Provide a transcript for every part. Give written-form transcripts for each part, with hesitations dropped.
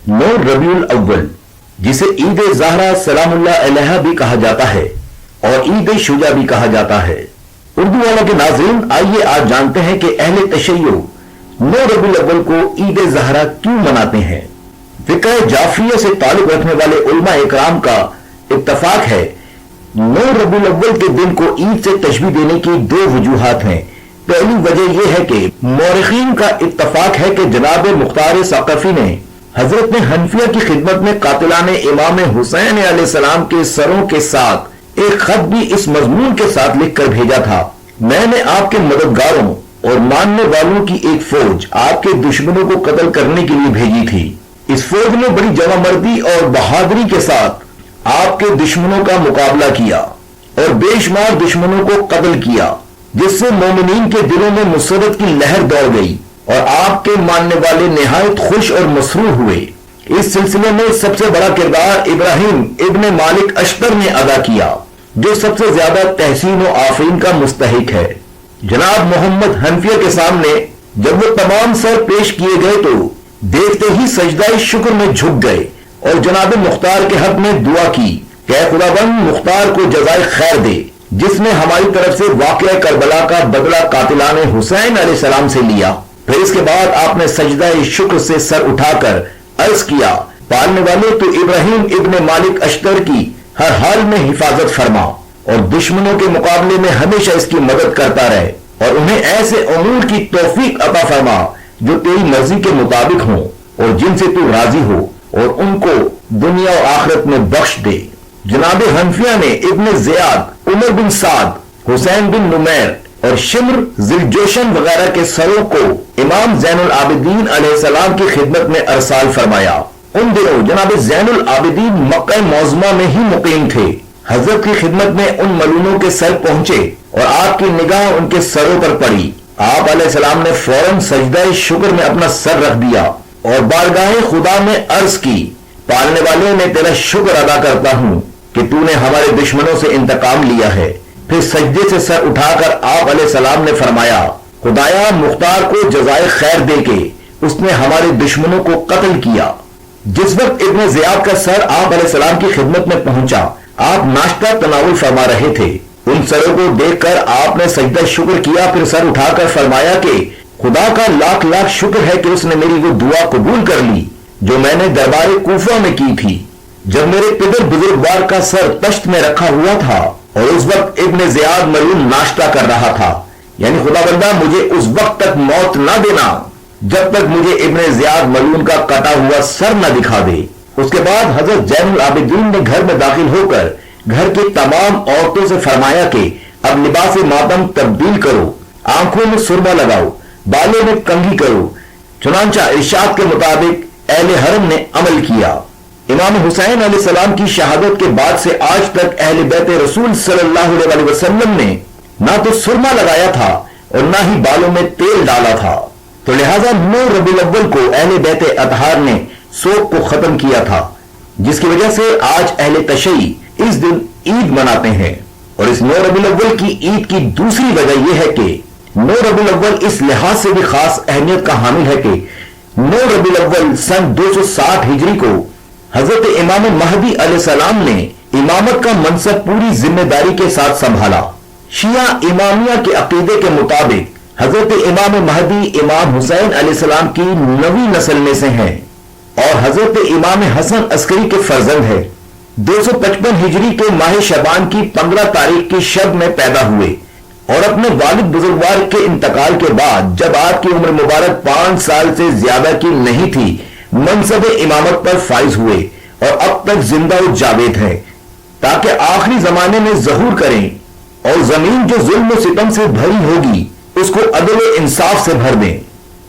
9 रबीउल अव्वल, जिसे ईद ज़हरा सलामुल्लाह अलैहा भी कहा जाता है और ईद शुजा भी कहा जाता है। उर्दू वाला के नाज़रीन, आइए आज जानते हैं कि अहले तशय्यो 9 रबीउल अव्वल को ईद ज़हरा क्यों मनाते हैं। फ़िक़्ह जाफ़रिया से ताल्लुक़ रखने वाले उलमा इकराम का इत्तफ़ाक़ है 9 रबीउल अव्वल के दिन को ईद से तशबीह देने की 2 वजूहात हैं। पहली वजह यह है कि मौरख़ीन का इत्तफ़ाक़ है कि जनाब मुख्तार सक़फ़ी ने हजरत हनफिया की खिदमत में कातिलाने इमाम हुसैन अलैहिस्सलाम के सरों के साथ एक खत भी इस मजमून के साथ लिखकर भेजा था, मैंने आपके मददगारों और मानने वालों की एक फौज आपके दुश्मनों को कत्ल करने के लिए भेजी थी। इस फौज ने बड़ी जवामर्दी और बहादुरी के साथ आपके दुश्मनों का मुकाबला किया और बेशुमार दुश्मनों को कत्ल किया, जिससे मोमिनीन के दिलों में मुसरत की लहर दौड़ गई और आपके मानने वाले निहायत खुश और मसरूर हुए। इस सिलसिले में सबसे बड़ा किरदार इब्राहिम इब्न मालिक अश्तर ने अदा किया, जो सबसे ज्यादा तहसीन और आफरीन का मुस्तहिक है। जनाब मोहम्मद हनफिया के सामने जब वो तमाम सर पेश किए गए तो देखते ही सजदाए शुक्र में झुक गए और जनाब मुख्तार के हक में दुआ की कि खुदाबंद मुख्तार को जज़ाए खैर दे, जिसने हमारी तरफ से वाक़या करबला का बदला कातिलाने हुसैन अलैहिस्सलाम से लिया। फिर इसके बाद आपने सजदाए शुक्र से सर उठाकर अर्ज किया, पालने वाले तो इब्राहिम इब्न मालिक अश्तर की हर हाल में हिफाजत फरमा और दुश्मनों के मुकाबले में हमेशा इसकी मदद करता रहे और उन्हें ऐसे अमूल की तौफीक अता फरमा जो तेरी मर्जी के मुताबिक हो और जिनसे तू राजी हो और उनको दुनिया और आखिरत में बख्श दे। जनाब हनफिया ने इब्न ज़ियाद, उमर बिन साद, हुसैन बिन नुमैर और शिम्र जिलजोशन वगैरह के सरों को इमाम ज़ैनुल आबिदीन अलैहिस्सलाम की खिदमत में अरसाल फरमाया। उन दिनों जनाब ज़ैनुल आबिदीन मक्का मौज़मा में ही मुकीम थे। हजरत की खिदमत में उन मलूनों के सर पहुंचे और आपकी निगाह उनके सरों पर पड़ी। आप अलैहिस्सलाम ने फौरन सजदाए शुक्र में अपना सर रख दिया और बारगाहे खुदा में अर्ज की, पालने वाले ने तेरा शुक्र अदा करता हूं कि तूने हमारे दुश्मनों से इंतकाम लिया है। फिर सजदे से सर उठाकर आप अलैहिस्सलाम ने फरमाया, खुदाया मुख्तार को जज़ाए खैर दे के उसने हमारे दुश्मनों को कत्ल किया। जिस वक्त इब्न ज़ियाद का सर आप अलैहिस्सलाम की खिदमत में पहुंचा, आप नाश्ता तनावुल फरमा रहे थे। उन सरों को देखकर आपने सजदा शुक्र किया, फिर सर उठाकर फरमाया कि खुदा का लाख लाख शुक्र है कि उसने मेरी वो दुआ कबूल कर ली जो मैंने दरबार कूफा में की थी, जब मेरे पितर बुजुर्गवार का सर तश्त में रखा हुआ था और उस वक्त इब्न ज़ियाद मलून नाश्ता कर रहा था। यानी खुदाबंदा मुझे उस वक्त तक मौत ना देना जब तक मुझे इब्न ज़ियाद मलून का कटा हुआ सर न दिखा दे। उसके बाद हजरत ज़ैनुल आबिदीन ने घर में दाखिल होकर घर की तमाम औरतों से फरमाया कि अब लिबास मातम तब्दील करो, आंखों में सुरमा लगाओ, बालों में कंघी करो। चुनांचा इरशाद के मुताबिक अहले हरम ने अमल किया। इमाम हुसैन अलैहिस्सलाम की शहादत के बाद से आज तक अहले बैत रसूल सल्लल्लाहु अलैहि वसल्लम ने ना तो सुरमा लगाया था और ना ही बालों में तेल डाला था। तो लिहाजा 9 रबीउल अव्वल को अहले बैत अतहार ने शोक को खत्म किया था, जिसकी वजह से आज अहले तशय्ई इस दिन ईद मनाते हैं। और इस 9 रबीउल अव्वल की ईद की दूसरी वजह यह है कि 9 रबीउल अव्वल इस लिहाज से भी खास अहमियत का हामिल है कि 9 रबीउल अव्वल सन 260 हिजरी को हजरत इमाम महदी अलैहिस्सलाम ने इमामत का मनसब पूरी जिम्मेदारी के साथ संभाला। शिया इमामिया के अकीदे के मुताबिक हजरत इमाम महदी इमाम हुसैन अलैहिस्सलाम की 9वीं नस्ल में से हैं और हजरत इमाम हसन अस्करी के फर्जंद है। 255 हिजरी के माह शबान की 15 तारीख की शब में पैदा हुए और अपने वालिद बुजुर्गवार के इंतकाल के बाद जब आपकी उम्र मुबारक 5 साल से ज्यादा की नहीं थी, मनसब इमामत पर फाइज हुए और अब तक जिंदा और जावेद हैं, ताकि आखिरी जमाने में ज़हूर करें और जमीन जो जुल्म सितम से भरी होगी उसको अदल इंसाफ से भर दें।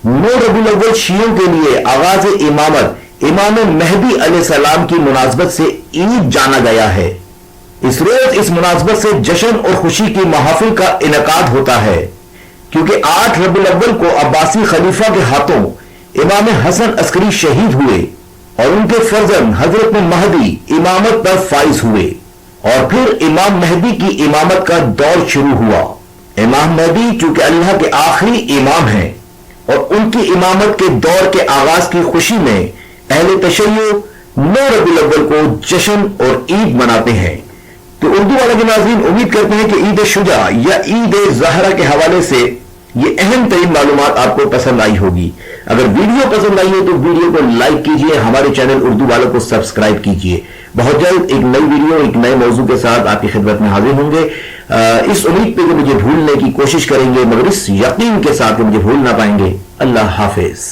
9 रबीउल अव्वल शियों के लिए आगाज इमामत इमाम महदी अलैहिस्सलाम की मुनासबत से ईद जाना गया है। इस रोज इस मुनासबत से जश्न और खुशी की महफिल का इनकाद होता है, क्योंकि 8 रबीउल अव्वल को अब्बासी खलीफा के हाथों इमाम हसन अस्करी शहीद हुए और उनके फर्जंद हजरत महदी इमामत पर फाइज हुए और फिर इमाम महदी की इमामत का दौर शुरू हुआ। इमाम महदी चूंकि अल्लाह के आखिरी इमाम हैं और उनकी इमामत के दौर के आगाज की खुशी में اہل تشیع 9 ربیع الاول کو جشن اور عید مناتے ہیں۔ تو اردو والا کے ناظرین امید کرتے ہیں کہ عید شجاع یا عید زہرا کے حوالے سے یہ اہم ترین معلومات آپ کو پسند آئی ہوگی۔ اگر ویڈیو پسند آئی ہے تو ویڈیو کو لائک کیجئے، ہمارے چینل اردو والوں کو سبسکرائب کیجئے۔ بہت جلد ایک نئی ویڈیو ایک نئے موضوع کے ساتھ آپ کی خدمت میں حاضر ہوں گے، اس امید پہ کہ مجھے بھولنے کی کوشش کریں گے، مگر اس یقین کے ساتھ کہ مجھے بھول نہ پائیں گے۔ اللہ حافظ۔